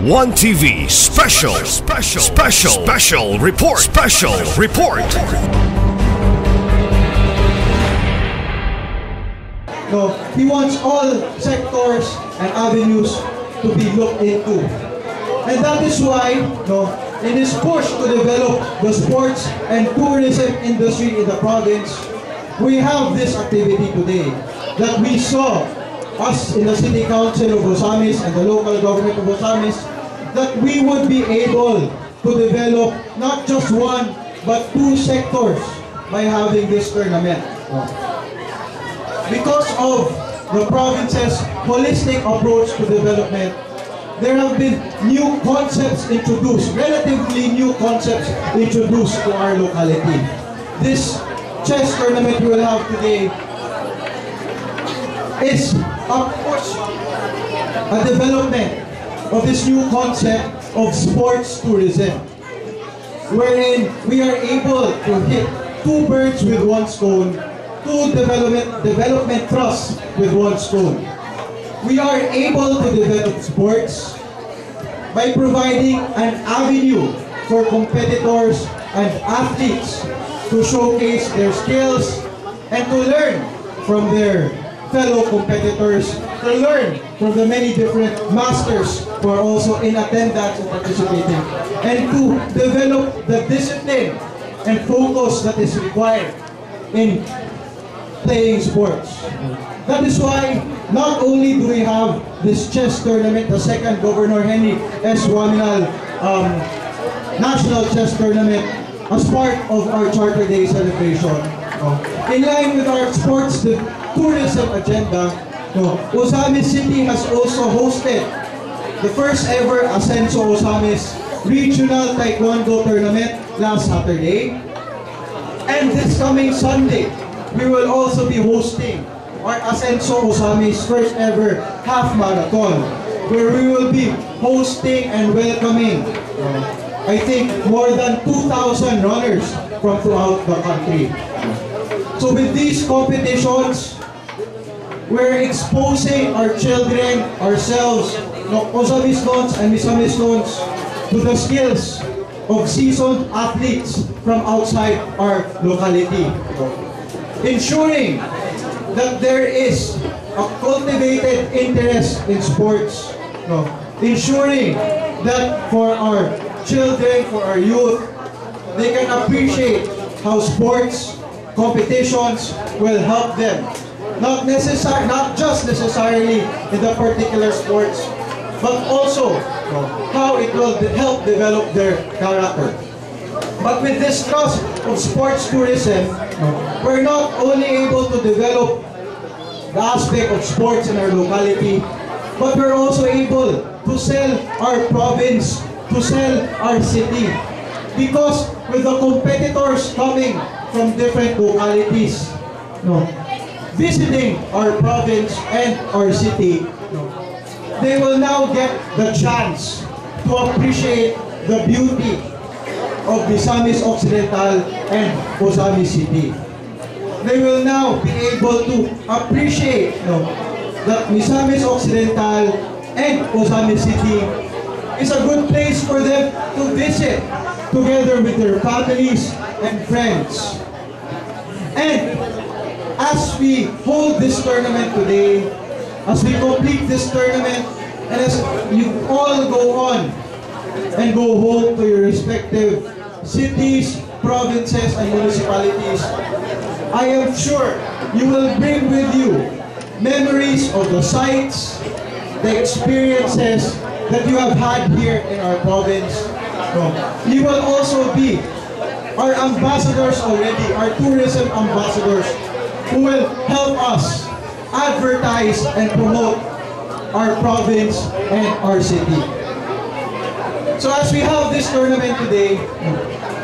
One TV special report. No, he wants all sectors and avenues to be looked into. And that is why, in his push to develop the sports and tourism industry in the province, we have this activity today that we saw us in the City Council of Osamis and the local government of Osamis, that we would be able to develop not just one but two sectors by having this tournament. Because of the province's holistic approach to development, there have been new concepts introduced, relatively new concepts introduced to our locality. This chess tournament we will have today is a development of this new concept of sports tourism, wherein we are able to hit two birds with one stone, two development thrusts with one stone. We are able to develop sports by providing an avenue for competitors and athletes to showcase their skills and to learn from their fellow competitors, to learn from the many different masters who are also in attendance and participating, and to develop the discipline and focus that is required in playing sports. That is why not only do we have this chess tournament, the second Governor Henry S. Waminal National Chess Tournament, as part of our Charter Day celebration. In line with our sports tourism agenda, Osamis City has also hosted the first ever Ascenso Osamis Regional Taekwondo Tournament last Saturday. And this coming Sunday, we will also be hosting our Ascenso Osamis first ever half marathon, where we will be hosting and welcoming, I think, more than 2,000 runners from throughout the country. So with these competitions, we're exposing our children, ourselves, Osamisnons and Misamisnons, to the skills of seasoned athletes from outside our locality, ensuring that there is a cultivated interest in sports, ensuring that for our children, for our youth, they can appreciate how sports competitions will help them, not just necessarily in the particular sports, but also how it will help develop their character. But with this thrust of sports tourism, we're not only able to develop the aspect of sports in our locality, but we're also able to sell our province, to sell our city. Because with the competitors coming from different localities, visiting our province and our city, they will now get the chance to appreciate the beauty of Misamis Occidental and Osamis City. They will now be able to appreciate that Misamis Occidental and Osamis City is a good place for them to visit together with their families and friends. And as we hold this tournament today, as we complete this tournament, and as you all go on and go home to your respective cities, provinces, and municipalities, I am sure you will bring with you memories of the sights, the experiences that you have had here in our province. You will also be our ambassadors already, our tourism ambassadors, who will help us advertise and promote our province and our city. So as we have this tournament today,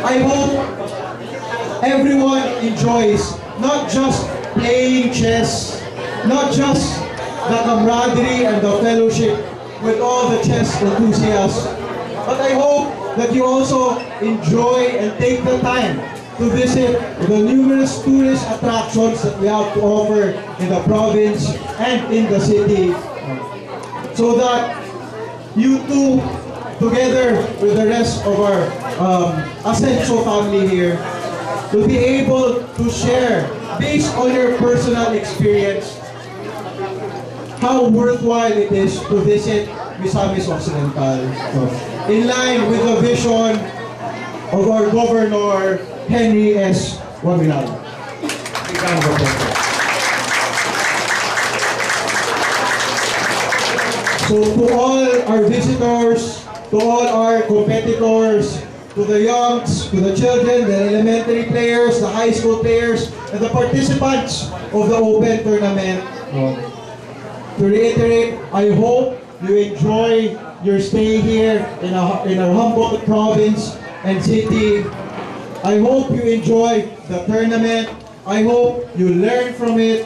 I hope everyone enjoys not just playing chess, not just the camaraderie and the fellowship with all the chess enthusiasts, but I hope that you also enjoy and take the time to visit the numerous tourist attractions that we have to offer in the province and in the city, so that you too together with the rest of our Ascenso family here, to be able to share, based on your personal experience, how worthwhile it is to visit Misamis Occidental, in line with the vision of our Governor Henry S. Waminal. So to all our visitors, to all our competitors, to the youngs, to the children, the elementary players, the high school players, and the participants of the Open Tournament, to reiterate, I hope you enjoy your stay here in our humble province and city. I hope you enjoy the tournament. I hope you learn from it.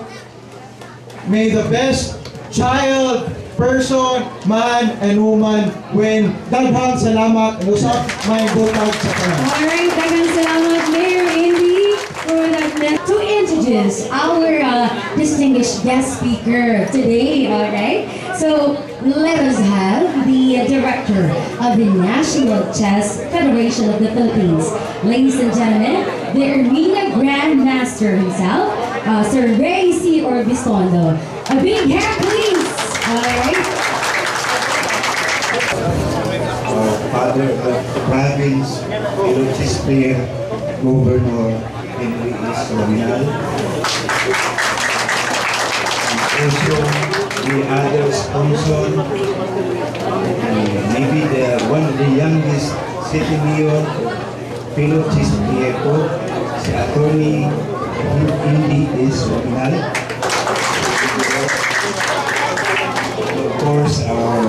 May the best child, person, man, and woman win. Daghang salamat. And usap, may butag sa kanan. Alright, daghang salamat, Mayor Andy, for that. To introduce our distinguished guest speaker today, alright? So, let us have the director of the National Chess Federation of the Philippines. Ladies and gentlemen, the Arena Grandmaster himself, Sir Ray C. Orbistondo. A big hand, please! Alright. Father of the province, fellow chess player, Governor Henry S. Waminal. Also, the other sponsor, maybe one of the youngest city mayor, fellow chess player po, si Attorney Henry S. Waminal. Of course, our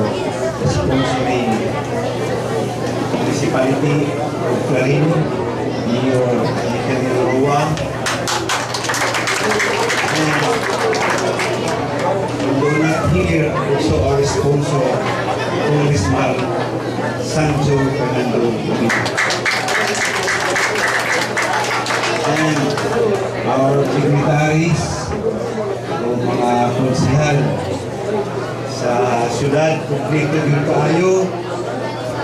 sponsoring municipality of Clarin, Mayor Michael Roa, and although not here, also our sponsor, Congressman Sancho Fernando Lumina. And our dignitaries, mga konsehal sa syudad, kumplito yung kaayo,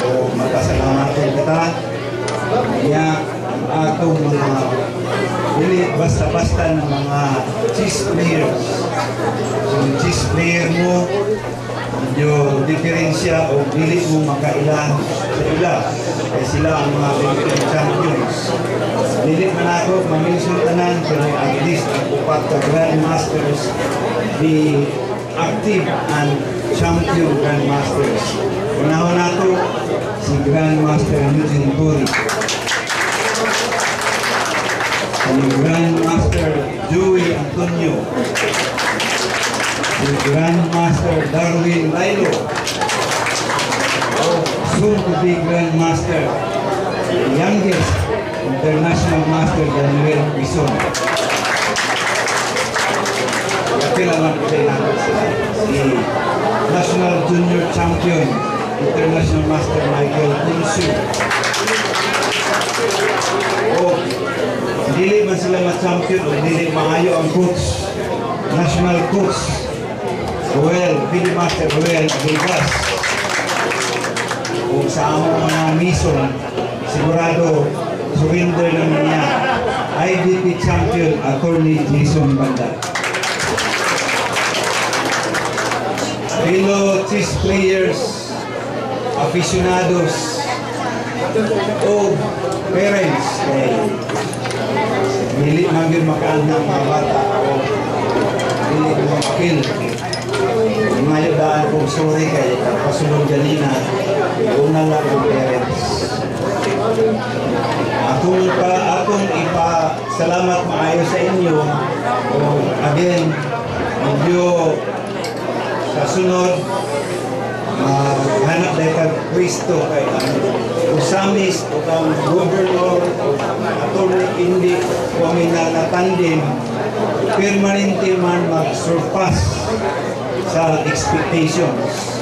o magpasalamatan kita, kaya ang atong mga dili basta-basta ng mga chess players. So, yung chess player mo, yung diferensya o dili mo makailan sa ila, kaya sila ang mga Philippine champions. Dili man ako maminsultanan, pero at least ang upat ka grandmasters, the active and champion grandmasters. Unahon nato si Grandmaster Eugene Puri, si Grandmaster Joey Antonio, si Grandmaster Darwin Lailo, soon to be Grandmaster, the youngest international master Daniel Bison. Kailangan ko natin sila. Si National Junior Champion, International Master Michael Kunsu. Dili man sila ma-champion o dili maayo ang coach, national coach, Joel, Pili Master Joel Aguilas. O sa among mga mission, sigurado surrender naman niya IDP Champion Attorney Jason Banda. Fellow chess players, aficionados, o parents, dili man yun makaan ng mga bata o dili mo makil. Ngayon daan kong sorry kay kapasunod ganina, una lang ang parents. Akong ipasalamat maayo sa inyo. Again, medyo sa sunod, hanap dahil kag-Kristo kay Usamis o kang Governor o Attorney Hindi Waminal na tandem, permanente man mag-surpass sa expectations.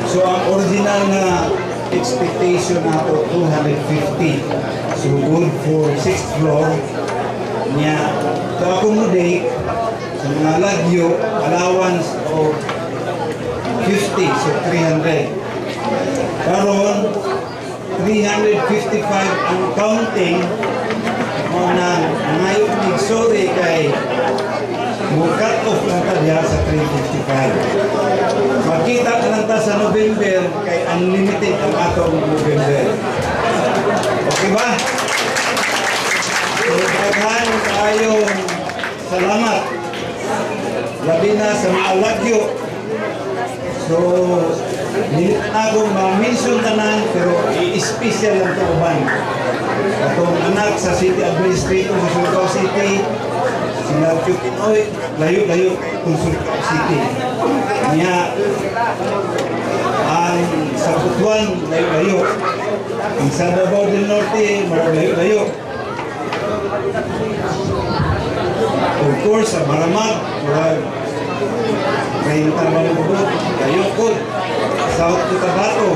So ang original na expectation nato 250. So good for 6th floor niya to accommodate sa mga lagyo allowance of 50, so 300. Karon 355 ang counting mo na ngayon sorry kay cut off lang ta diha sa 355. Makita ka lang ta sa November kay unlimited ang atong November. Okay ba? So, daghan kayong salamat. Labi na sa mga lagyo. So, hindi na akong ma-mention tanan, pero i-special lang ito uban. Atong anak sa City Administrator sa Surigao City, sila Pinoy, layo-layo kung Surigao City. Niya, ang sa Butuan, layo-layo. Ang sa Davao del Norte, layo-layo. Of course, sa Maramag, may Tarbalubot, Gayokod, South Cotabato,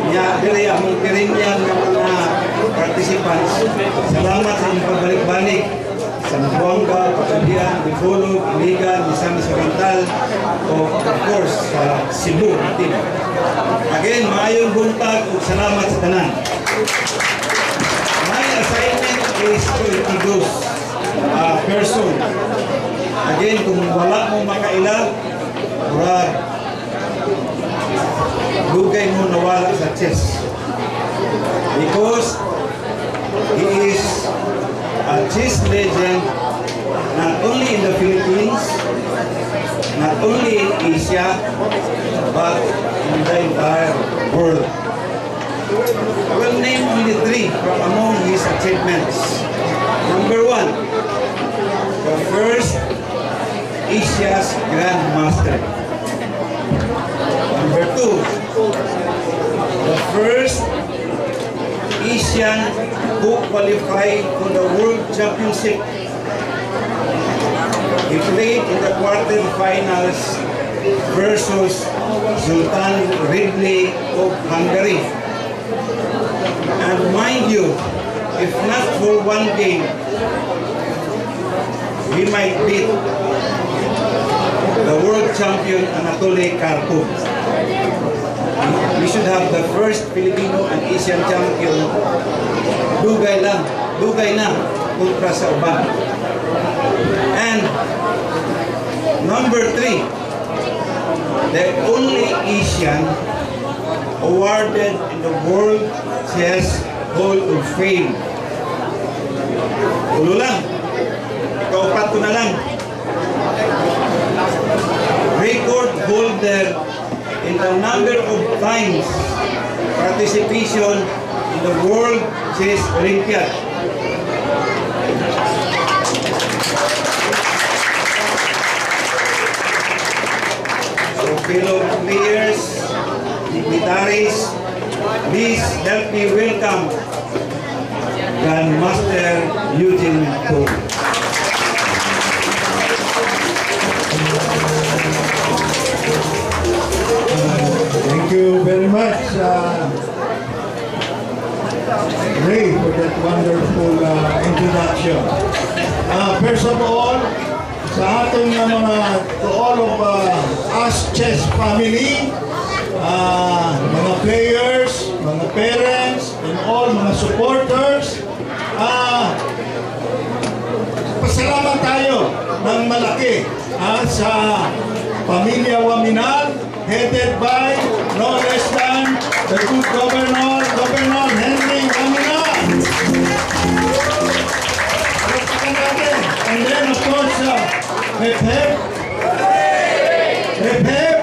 niya diri ang Pirinyan ng mga participants. Salamat sa inyong pagbalik-balik sa Buanga, Pagadian, Bicolo, Iligan, Misamis Oriental, o of course sa Cebu natin. Again, maayong buntag ug salamat sa tanan. My assignment is to introduce a person. Again, kung wala mo makaila, murag dugay mo nawala sa chess. Because he is a chess legend not only in the Philippines, not only in Asia, but in the entire world. I will name only 3 from among his achievements. Number 1, the first Asia's Grandmaster. Number 2, the first Asian who qualified for the World Championship. He played in the quarterfinals versus Sultan Ridley of Hungary. And mind you, if not for one game, he might beat the world champion Anatoly Karpov. We should have the first Filipino and Asian champion. Dugay na kontra sa uban. And number 3, the only Asian awarded in the World Chess Hall of Fame. Ulo lang. Kaupat ko na lang. Record holder in the number of times participation in the World Chess Olympiad. So fellow players, dignitaries, please help me welcome Grandmaster Eugene To. Thank you very much, Ray, for that wonderful introduction. First of all, sa ating to all of us chess family, mga players, mga parents, and all mga supporters, pasalamat tayo ng malaki sa Pamilya Waminal, headed by no less than the good Governor Henry Waminal. And then of course, hip hip, hip hip,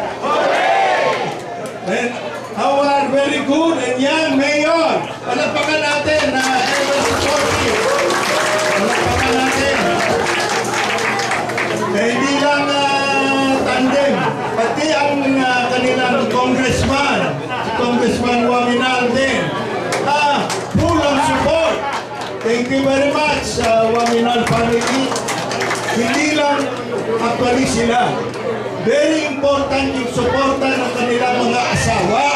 and our very good and young mayor. Palapakan natin na ever supportive. Palapakan natin. Hindi lang tandem, pati ang kanilang congressman, si Congressman Waminal din. Full of support. Thank you very much, Waminal family. Hindi lang actually sila. Very important yung suporta ng kanilang mga asawa.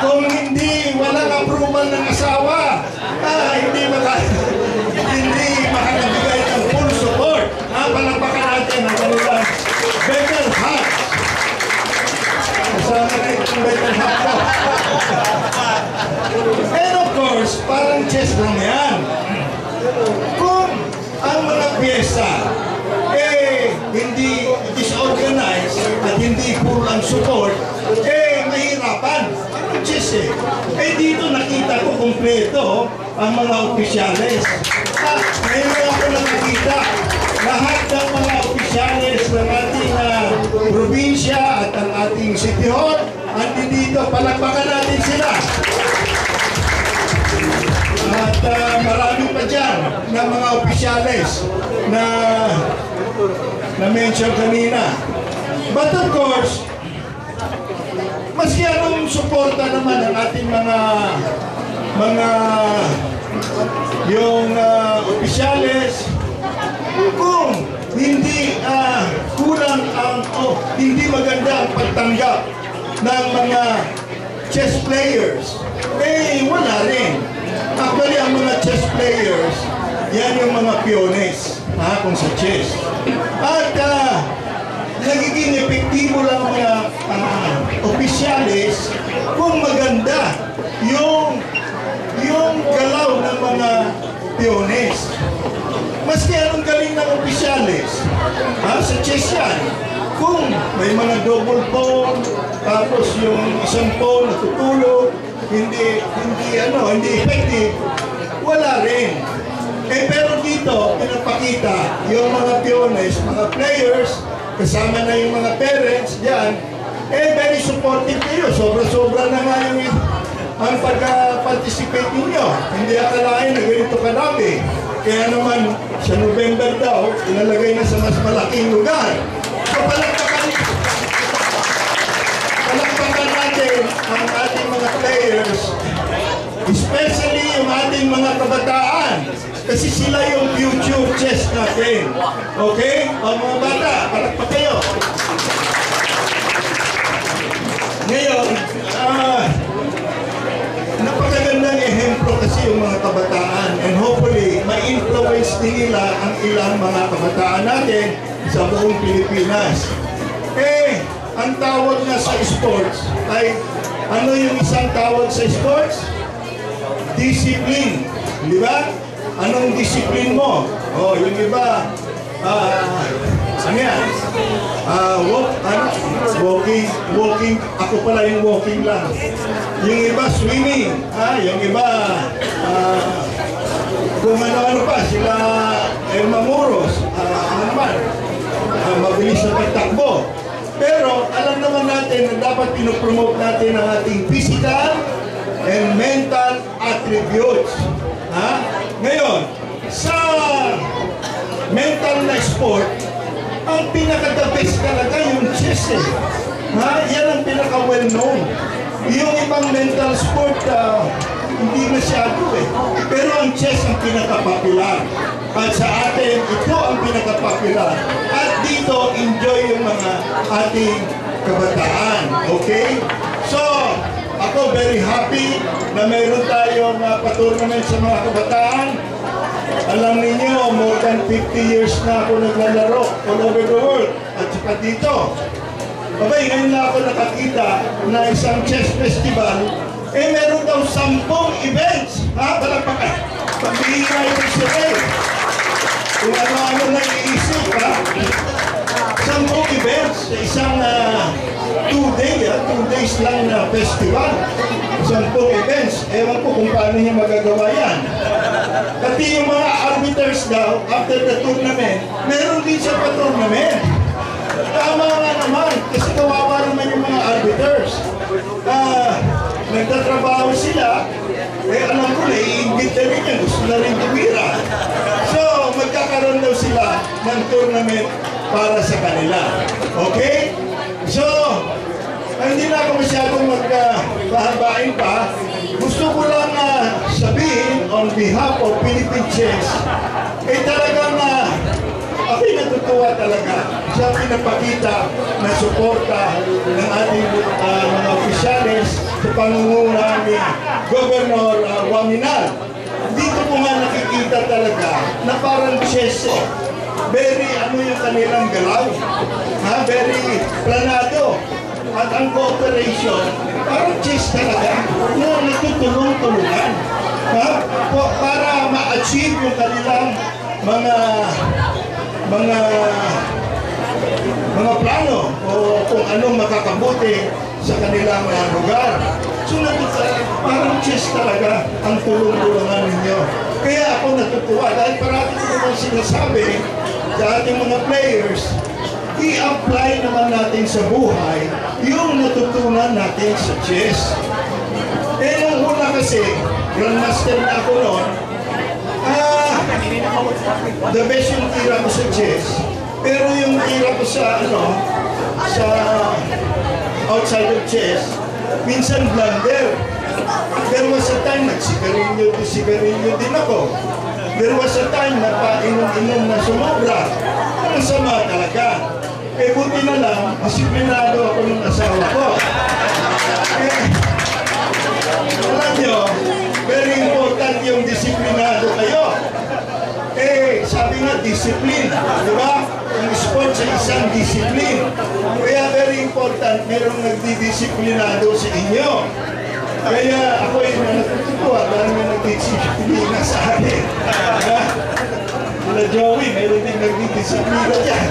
Kung hindi, walang approval ng asawa, hindi makakabigay ng full support. Palakpakan natin ang kanilang better half. Kasama na itong better half ko. course, parang chess lang yan. Kung ang mga pyesa hindi disorganized at hindi full ang support, mahirapan. Parang chess dito nakita ko kumpleto ang mga opisyales. Ngayon ako nakikita lahat ng mga opisyales ng ating probinsya at ang ating City Hall, andito dito, palakpakan natin sila. At marami pa dyan na mga opisyales na mention kanina. But of course, maski anong suporta naman ang ating mga yung opisyales, kung hindi kulang ang hindi maganda ang pagtanggap ng mga chess players, wala rin. Actually, ang mga chess players, yan yung mga piones kung sa chess. At nagiging epektibo lang mga opisyales kung maganda yung galaw ng mga piones. Maski anong galing ng opisyales, sa chess yan, kung may mga double pawn, tapos yung isang pawn natutulog, hindi effective, wala rin. Pero dito, pinapakita yung mga piones, mga players, kasama na yung mga parents dyan, very supportive kayo. Sobra-sobra na nga yung ang pag-participate ninyo. Hindi akalain na ganito karami. Kaya naman, sa November daw, inalagay na sa mas malaking lugar. So, palakpakan natin ang ating mga players, especially yung ating mga kabataan. Kasi sila yung future chess natin. Okay? O mga bata, palakpak kayo. Ngayon, napakagandang ehemplo kasi yung mga kabataan, and hopefully, ma-influence din nila ang ilang mga kabataan natin sa buong Pilipinas. Ang tawag na sa sports ay, ano yung isang tawag sa sports? Discipline. Di ba? Anong discipline mo? Yung iba, ano yan? Walking. Ako pala yung walking lang. Yung iba, swimming. Yung iba, kung ano-ano pa, sila mamuros. Ano naman? Mabilis na pagtakbo. Pero alam naman natin na dapat pinopromote natin ang ating physical and mental attributes. Ngayon, sa mental na sport, ang pinaka-the best talaga yung chess yan ang pinaka-well known. Yung ibang mental sport, hindi masyado Pero ang chess ang pinaka-popular. At sa atin, ito ang pinaka-popular. At dito, enjoy yung mga ating kabataan. Okay? So, ako very happy na mayroon tayong pa-tournament sa mga kabataan. Alam ninyo, more than 50 years na ako naglalaro all over the world. At saka dito. Abay, ngayon na ako nakakita na isang chess festival, meron daw 10 events. Palakpakan. Pagbihira yung sila kung ano-ano na iisip, 10 events sa isang 2 days lang na festival. 10 events. Ewan ko kung paano niya magagawa yan. Pati yung mga arbiters daw, after the tournament, meron din siya pa-tournament. Tama nga naman, kasi kawawa naman yung mga arbiters. Nagtatrabaho sila, alam ko na, iingit na rin yan, gusto na rin tumira. So, magkakaroon daw sila ng tournament para sa kanila. Okay? So, hindi na ako masyadong magpahabain pa. Gusto ko lang sabihin on behalf of Philippine Chess, talagang ako'y natutuwa talaga sa pinapakita na suporta ng ating mga opisyalis sa pangunguna ni Governor Waminal. Dito ko nga nakikita talaga na parang chess very yung kanilang galaw. Very planado. At ang cooperation, parang chess talaga na nagtutulong-tulungan. Ha? Para ma-achieve yung kanilang mga plano o kung anong makakabuti sa kanilang lugar. So parang chess talaga ang tulong-tulungan ninyo. Kaya ako natutuwa dahil parati ko naman sinasabi sa ating mga players, i-apply naman natin sa buhay yung natutunan natin sa chess. Nung una kasi, grandmaster na ako noon, the best yung tira ko sa chess. Pero yung tira ko sa outside of chess, minsan blunder. There was a time nagsigarilyo din ako. There was a time na painom-inom na sumobra. Masama talaga. Buti na lang, disiplinado ako ng asawa ko. Alam nyo, very important yung disiplinado kayo. Sabi nga, discipline. Di ba? Ang sports ay isang discipline. Kaya very important, merong nagdidisiplinado sa inyo. Kaya ako ay natutuwa dahil may nagdidisiplina sa akin. Sila Joey, meron din nagdidisiplina dyan.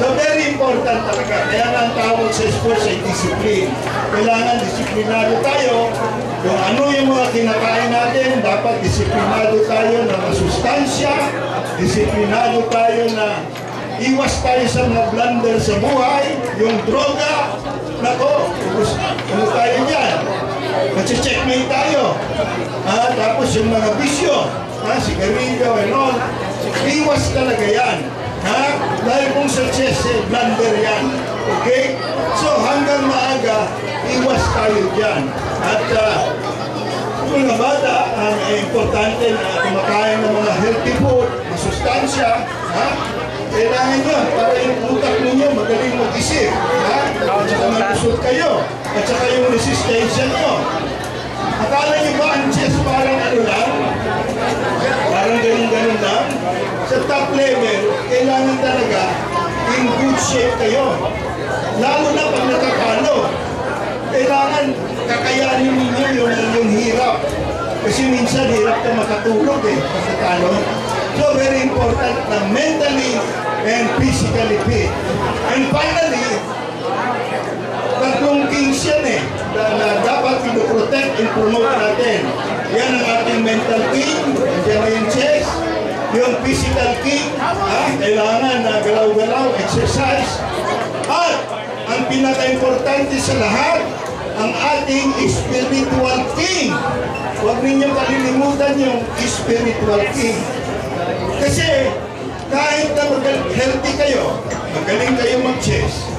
So very important talaga. Kaya nga ang tawag sa sports ay discipline. Kailangan disiplinado tayo. Kung ano yung mga kinakain natin, dapat disiplinado tayo na masustansya. Disiplinado tayo na iwas tayo sa mga blunder sa buhay. Yung droga, nako, ano tayo dyan? Mag-checkmate tayo. Tapos yung mga bisyo, sigarilyo and all, iwas talaga yan. Dahil kung sa chess, blunder yan. Okay? So hanggang maaga, iwas tayo dyan. At mga bata, ang importante na kumakain ng mga healthy food, masustansya, kailangan nyo para yung utak ninyo magaling mag-isip. At saka malusot kayo. At saka yung resistensya nyo. Akala nyo ba ang chess parang ano lang? Parang ganun-ganun lang? Sa top level, kailangan talaga in good shape kayo. Lalo na pag nakapalo. Kailangan kakayanin ninyo yung hirap. Kasi minsan hirap ka makatulog pagkatalo. So very important na mentally and physically fit. And finally, tatlong kings yan na dapat pinoprotect and promote natin. Yan ang ating mental king, nandiyan na yung chess. Yung physical king, kailangan na galaw-galaw, exercise. At ang pinaka-importante sa lahat, ang ating spiritual king. Huwag ninyong kalilimutan yung spiritual king. Kasi kahit na healthy kayo, magaling kayo mag-chess,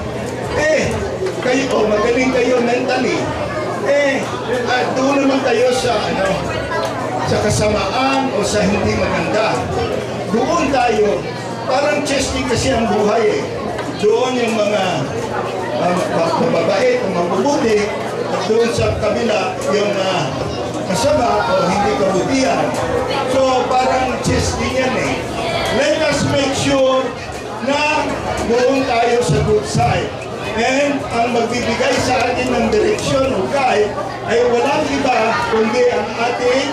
magaling kayo mentally, doon naman kayo sa kasamaan o sa hindi maganda. Doon tayo, parang chess din kasi ang buhay Doon yung mga mababait o mabubuti, at doon sa kabila yung kasama o hindi kabutihan. So parang chess din yan Let us make sure na doon tayo sa good side. And ang magbibigay sa atin ng direksyon o guide ay walang iba kundi ang ating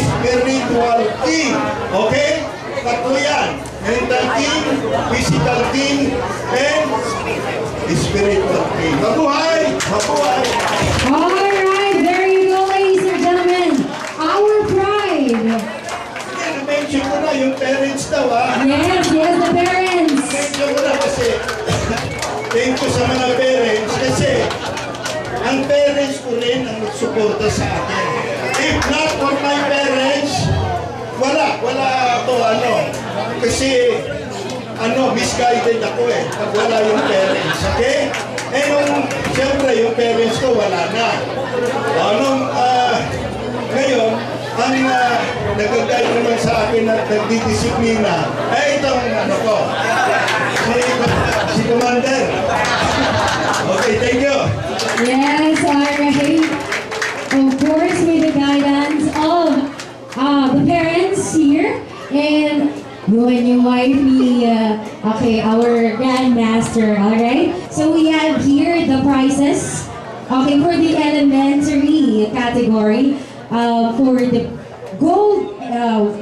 spiritual king. Okay? Tatlo yan. Mental king, physical king, and spiritual king. Mabuhay! Mabuhay! Alright, there you go, ladies and gentlemen. Our pride. Na-mention ko na yung parents daw Yes, the parents. Na-mention ko na kasi thank you sa mga parents kasi ang parents ko rin ang nagsuporta sa akin. If not for my parents, wala ako kasi misguided ako pag wala yung parents, okay? Siyempre yung parents ko wala na. Ngayon, ang nag-guide naman sa akin at nagdidisiplina itong ko, si Commander. Okay, thank you. Yes, alright. Of course, with the guidance of the parents here, and you and your wife, our grandmaster, alright? So we have here the prizes, for the elementary category. For the gold,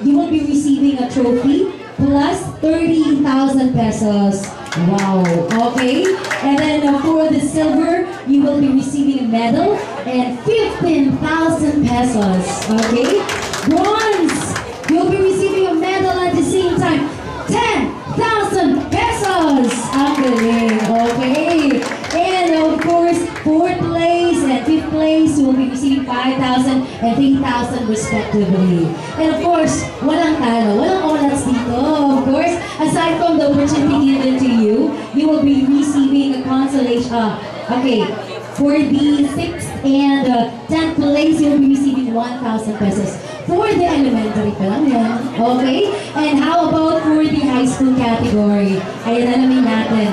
you will be receiving a trophy plus 30,000 pesos. Wow, okay. And then for the silver, you will be receiving a medal and 15,000 pesos. Okay. Bronze, you'll be receiving a medal at the same time. 10,000 pesos. Ang galing. Okay. And of course, 4th place and 5th place, you will be receiving 5,000 and 3,000 respectively. And of course, walang talo, walang onats dito. Of course, aside from the opportunity given to you, you will be receiving a consolation. Okay, for the 6th and 10th place, you will be receiving 1,000 pesos. For the elementary pa lang yan. Okay? And how about for the high school category? Ayan na namin natin.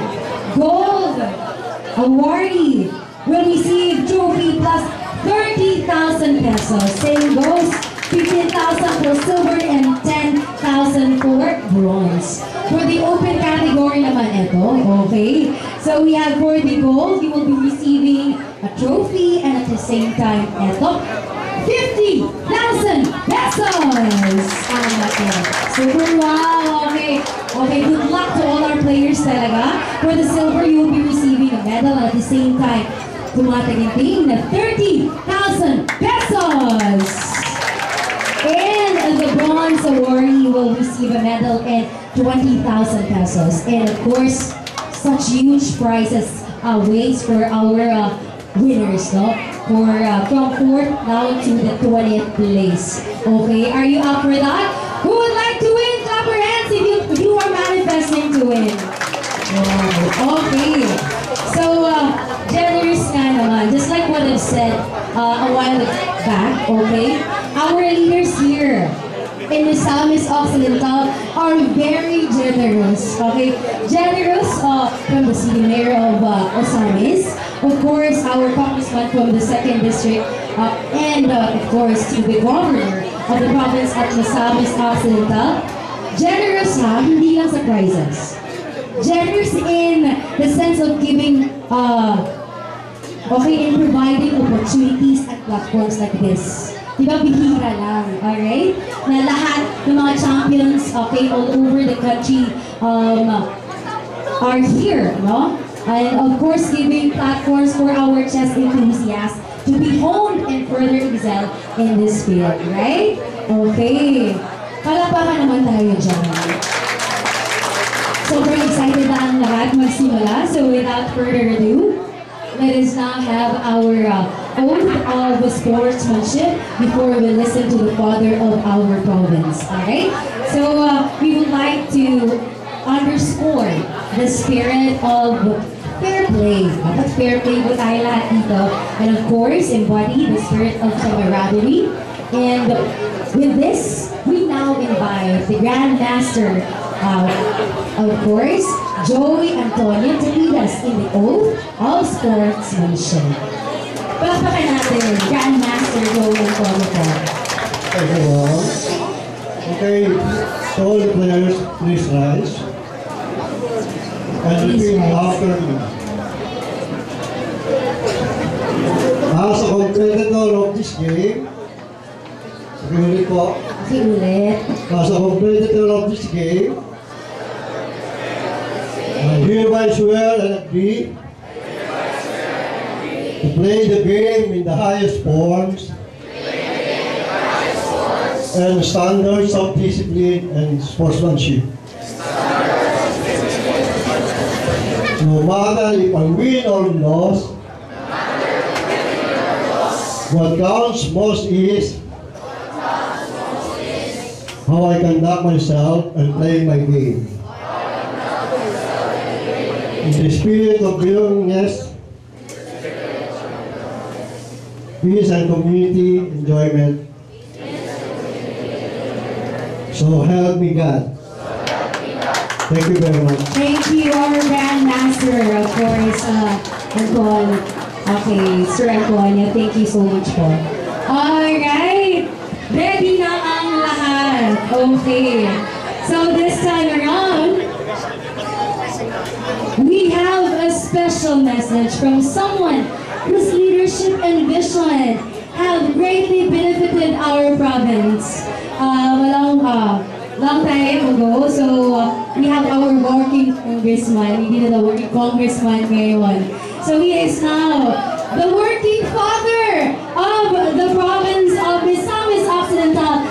Gold awardee will receive trophy plus 30,000 pesos. Same goes, 15,000 for silver and 10,000 for bronze. For the open category naman ito, okay? So we have for the gold, you will be receiving a trophy and at the same time, ito, 50,000 pesos! Super wow! Okay. Okay, good luck to all our players talaga. For the silver, you will be receiving a medal at the same time. Tumataginting na 30,000 pesos! And the bronze awardee will receive a medal and 20,000 pesos. And of course, such huge prizes waits for our winners, no? For from 4th down to the 20th place. Okay, are you up for that? Who would like to win? Clap your hands if you are manifesting to win. Wow. Okay. So, generous nga naman. Just like what I've said a while back, okay? Our leaders here in Misamis Occidental are very generous, okay? Generous from the city mayor of Osamis, of course, our congressman from the 2nd district, and of course, to the governor of the province at Misamis Occidental. Generous ha, hindi lang sa prizes. Generous in the sense of giving, okay, in providing opportunities at platforms like this. Diba, bihira lang, alright? Na lahat ng mga champions, okay, all over the country are here, no? And of course, giving platforms for our chess enthusiasts to be honed and further excel in this field, right? Okay. Palapakan naman tayo dyan. Sobrang excited na ang lahat magsimula. So without further ado, let us now have our oath of sportsmanship before we listen to the father of our province. Alright? So we would like to underscore the spirit of fair play. Dapat fair play po tayo lahat dito. And of course, embody the spirit of camaraderie. And with this, we now invite the Grand Master, of course, Joey Antonio, to lead us in the oath of sportsmanship. Palakpakan natin, Grand Master Joey Antonio po. Thank you all. Okay, so all the players, please rise. And repeat after me. As a competitor of this game, ulit po. Ulit. As a competitor of this game, I hereby swear and agree to play the game in the highest forms and standards of discipline and sportsmanship. No matter if I win or lose, what counts most is how I conduct myself and play my game. In the spirit of belongingness, peace and community enjoyment. So help me God. Thank you very much. Thank you, our Grand Master, of course, Anton. Okay, Sir Antonio, thank you so much po. Alright, ready na ang lahat. Okay, so this time around, we have a special message from someone whose leadership and vision have greatly benefited our province. Long time ago, so we have our working congressman. Hindi na the working congressman ngayon. So he is now the working father of the province of Misamis Occidental.